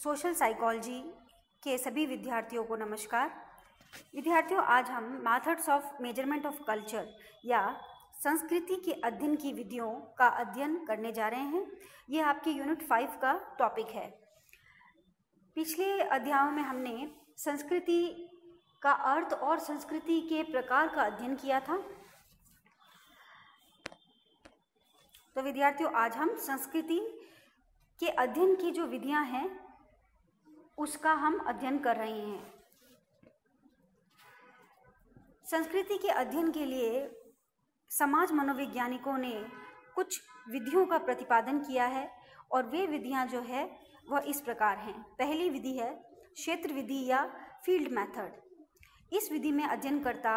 Social psychology के सभी विद्यार्थियों को नमस्कार। विद्यार्थियों, आज हम methods of measurement of culture या संस्कृति के अध्ययन की विधियों का अध्ययन करने जा रहे हैं। ये आपके यूनिट 5 का टॉपिक है। पिछले अध्यायों में हमने संस्कृति का अर्थ और संस्कृति के प्रकार का अध्ययन किया था। तो विद्यार्थियों, आज हम संस्कृति के अध्ययन की जो विधियां हैं उसका हम अध्ययन कर रहे हैं। संस्कृति के अध्ययन के लिए समाज मनोवैज्ञानिकों ने कुछ विधियों का प्रतिपादन किया है और वे विधियां जो है वह इस प्रकार हैं। पहली विधि है क्षेत्र विधि या फील्ड मेथड। इस विधि में अध्ययनकर्ता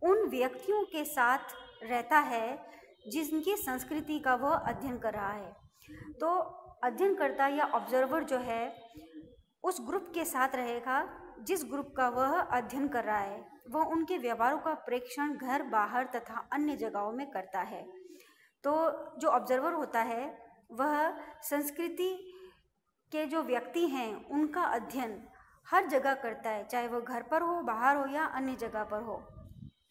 उन व्यक्तियों के साथ रहता है जिनकी संस्कृति का वह अध्ययन कर रहा है। तो अध्ययनकर्ता या ऑब्जर्वर जो है उस ग्रुप के साथ रहेगा जिस ग्रुप का वह अध्ययन कर रहा है। वह उनके व्यवहारों का प्रेक्षण घर, बाहर तथा अन्य जगहों में करता है। तो जो ऑब्जर्वर होता है वह संस्कृति के जो व्यक्ति हैं उनका अध्ययन हर जगह करता है, चाहे वह घर पर हो, बाहर हो या अन्य जगह पर हो।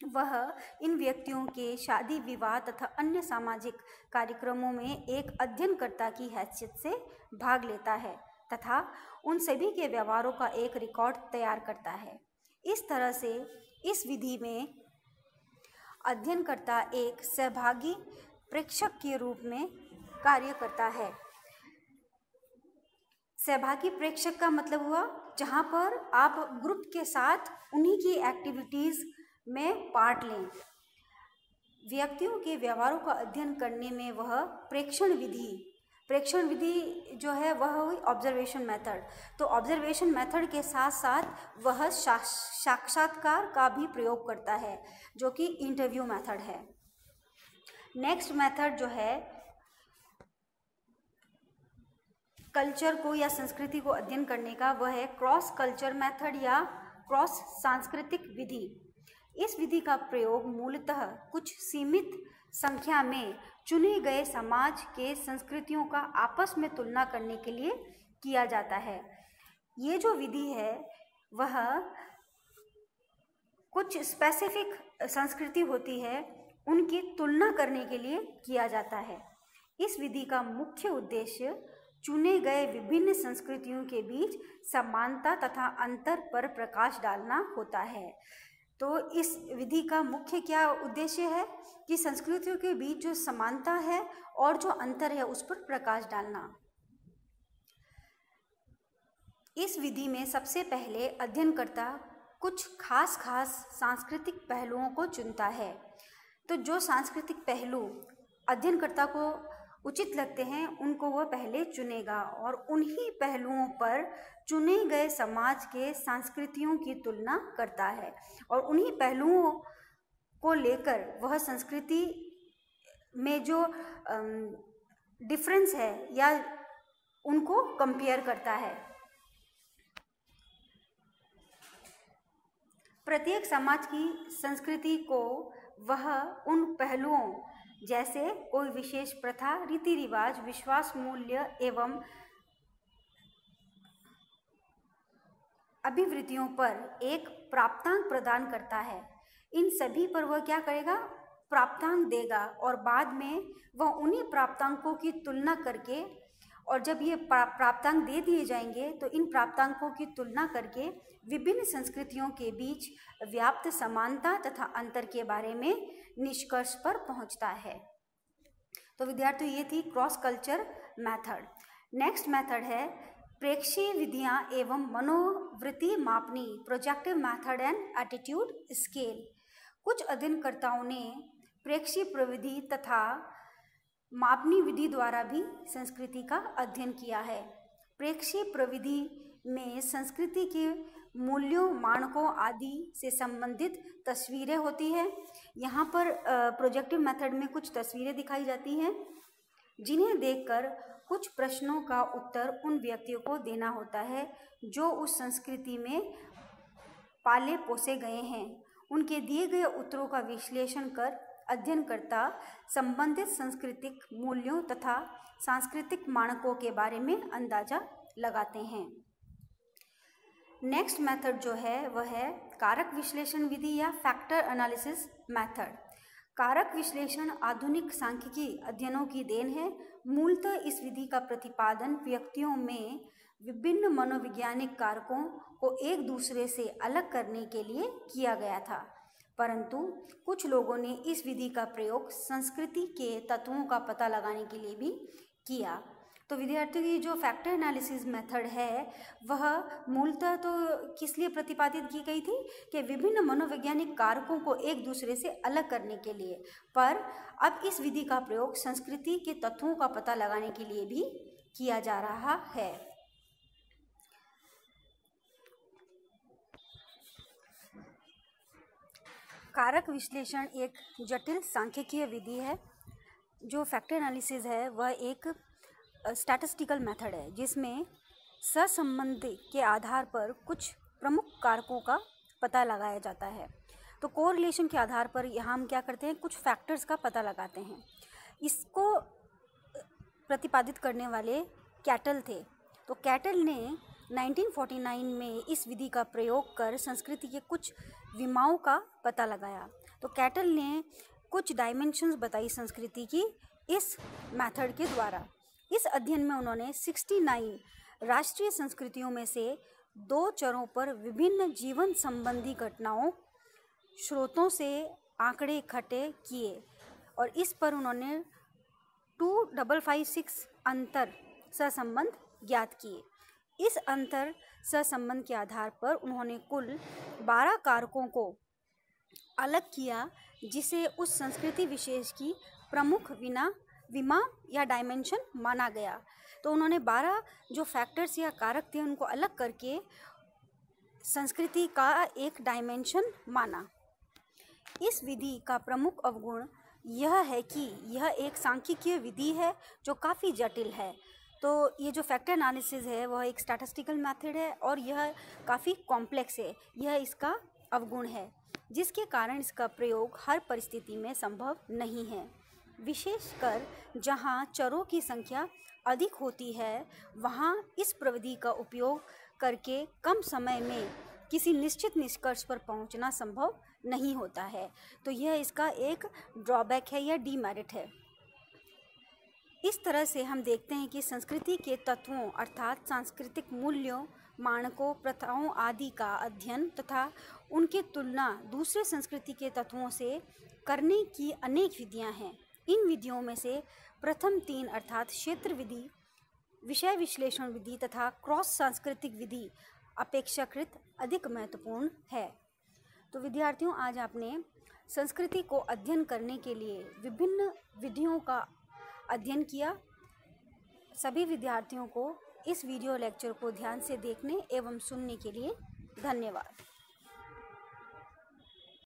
वह इन व्यक्तियों के शादी, विवाह तथा अन्य सामाजिक कार्यक्रमों में एक अध्ययनकर्ता की हैसियत से भाग लेता है तथा उन सभी के व्यवहारों का एक रिकॉर्ड तैयार करता है। इस तरह से इस विधि में अध्ययनकर्ता एक सहभागी प्रेक्षक के रूप में कार्य करता है। सहभागी प्रेक्षक का मतलब हुआ जहाँ पर आप ग्रुप के साथ उन्हीं की एक्टिविटीज़ में पार्ट लें। व्यक्तियों के व्यवहारों का अध्ययन करने में वह प्रेक्षण विधि जो है वह हुई ऑब्जर्वेशन मेथड। तो ऑब्जर्वेशन मेथड के साथ साथ वह साक्षात्कार का भी प्रयोग करता है जो कि इंटरव्यू मेथड है। नेक्स्ट मेथड जो है कल्चर को या संस्कृति को अध्ययन करने का, वह है क्रॉस कल्चर मेथड या क्रॉस सांस्कृतिक विधि। इस विधि का प्रयोग मूलतः कुछ सीमित संख्या में चुने गए समाज के संस्कृतियों का आपस में तुलना करने के लिए किया जाता है। ये जो विधि है वह कुछ स्पेसिफिक संस्कृति होती है उनकी तुलना करने के लिए किया जाता है। इस विधि का मुख्य उद्देश्य चुने गए विभिन्न संस्कृतियों के बीच समानता तथा अंतर पर प्रकाश डालना होता है। तो इस विधि का मुख्य क्या उद्देश्य है कि संस्कृतियों के बीच जो समानता है और जो अंतर है उस पर प्रकाश डालना। इस विधि में सबसे पहले अध्ययनकर्ता कुछ खास सांस्कृतिक पहलुओं को चुनता है। तो जो सांस्कृतिक पहलू अध्ययनकर्ता को उचित लगते हैं उनको वह पहले चुनेगा और उन्हीं पहलुओं पर चुने गए समाज के संस्कृतियों की तुलना करता है और उन्हीं पहलुओं को लेकर वह संस्कृति में जो डिफरेंस है या उनको कंपेयर करता है। प्रत्येक समाज की संस्कृति को वह उन पहलुओं जैसे कोई विशेष प्रथा, रीति रिवाज, विश्वास, मूल्य एवं अभिवृत्तियों पर एक प्राप्तांक प्रदान करता है। इन सभी पर वह क्या करेगा? प्राप्तांक देगा और बाद में वह उन्हीं प्राप्तांकों की तुलना करके, और जब ये प्राप्तांक दे दिए जाएंगे तो इन प्राप्तांकों की तुलना करके विभिन्न संस्कृतियों के बीच व्याप्त समानता तथा अंतर के बारे में निष्कर्ष पर पहुंचता है। तो विद्यार्थियों, ये थी cross culture method. Next method है प्रेक्षीय विधियां एवं मनोवृत्ति मापनी, projective method and attitude scale. कुछ अध्ययनकर्ताओं ने प्रेक्षीय प्रविधि तथा मापनी विधि द्वारा भी संस्कृति का अध्ययन किया है। प्रेक्षीय प्रविधि में संस्कृति के मूल्यों, मानकों आदि से संबंधित तस्वीरें होती हैं। यहाँ पर प्रोजेक्टिव मेथड में कुछ तस्वीरें दिखाई जाती हैं जिन्हें देखकर कुछ प्रश्नों का उत्तर उन व्यक्तियों को देना होता है जो उस संस्कृति में पाले पोसे गए हैं। उनके दिए गए उत्तरों का विश्लेषण कर अध्ययनकर्ता संबंधित सांस्कृतिक मूल्यों तथा सांस्कृतिक मानकों के बारे में अंदाजा लगाते हैं। नेक्स्ट मेथड जो है वह है कारक विश्लेषण विधि या फैक्टर एनालिसिस मेथड। कारक विश्लेषण आधुनिक सांख्यिकी अध्ययनों की देन है। मूलतः इस विधि का प्रतिपादन व्यक्तियों में विभिन्न मनोवैज्ञानिक कारकों को एक दूसरे से अलग करने के लिए किया गया था, परंतु कुछ लोगों ने इस विधि का प्रयोग संस्कृति के तत्वों का पता लगाने के लिए भी किया। तो विद्यार्थियों की जो फैक्टर एनालिसिस मेथड है वह मूलतः तो किस लिए प्रतिपादित की गई थी कि विभिन्न मनोवैज्ञानिक कारकों को एक दूसरे से अलग करने के लिए, पर अब इस विधि का प्रयोग संस्कृति के तत्वों का पता लगाने के लिए भी किया जा रहा है। कारक विश्लेषण एक जटिल सांख्यिकीय विधि है। जो फैक्टर एनालिसिस है वह एक स्टैटिस्टिकल मेथड है जिसमें सहसंबंध के आधार पर कुछ प्रमुख कारकों का पता लगाया जाता है। तो कोरिलेशन के आधार पर यहाँ हम क्या करते हैं, कुछ फैक्टर्स का पता लगाते हैं। इसको प्रतिपादित करने वाले कैटल थे। तो कैटल ने 1949 में इस विधि का प्रयोग कर संस्कृति के कुछ विमाओं का पता लगाया। तो कैटल ने कुछ डायमेंशंस बताई संस्कृति की इस मेथड के द्वारा। इस अध्ययन में उन्होंने 69 राष्ट्रीय संस्कृतियों में से 2 चरों पर विभिन्न जीवन संबंधी घटनाओं स्रोतों से आंकड़े इकट्ठे किए और इस पर उन्होंने 2556 अंतर सहसंबंध ज्ञात किए। इस अंतर सहसंबंध के आधार पर उन्होंने कुल 12 कारकों को अलग किया जिसे उस संस्कृति विशेष की प्रमुख विमा या डायमेंशन माना गया। तो उन्होंने 12 जो फैक्टर्स या कारक थे उनको अलग करके संस्कृति का एक डायमेंशन माना। इस विधि का प्रमुख अवगुण यह है कि यह एक सांख्यिकीय विधि है जो काफ़ी जटिल है। तो ये जो फैक्टर एनालिसिस है वह एक स्टैटिस्टिकल मेथड है और यह काफ़ी कॉम्प्लेक्स है। यह इसका अवगुण है जिसके कारण इसका प्रयोग हर परिस्थिति में संभव नहीं है। विशेषकर जहाँ चरों की संख्या अधिक होती है वहाँ इस प्रविधि का उपयोग करके कम समय में किसी निश्चित निष्कर्ष पर पहुँचना संभव नहीं होता है। तो यह इसका एक ड्रॉबैक है या डीमेरिट है। इस तरह से हम देखते हैं कि संस्कृति के तत्वों अर्थात सांस्कृतिक मूल्यों, मानकों, प्रथाओं आदि का अध्ययन तथा उनकी तुलना दूसरे संस्कृति के तत्वों से करने की अनेक विधियां हैं। इन विधियों में से प्रथम 3 अर्थात क्षेत्र विधि, विषय विश्लेषण विधि तथा क्रॉस सांस्कृतिक विधि अपेक्षाकृत अधिक महत्वपूर्ण है। तो विद्यार्थियों, आज आपने संस्कृति को अध्ययन करने के लिए विभिन्न विधियों का अध्ययन किया। सभी विद्यार्थियों को इस वीडियो लेक्चर को ध्यान से देखने एवं सुनने के लिए धन्यवाद।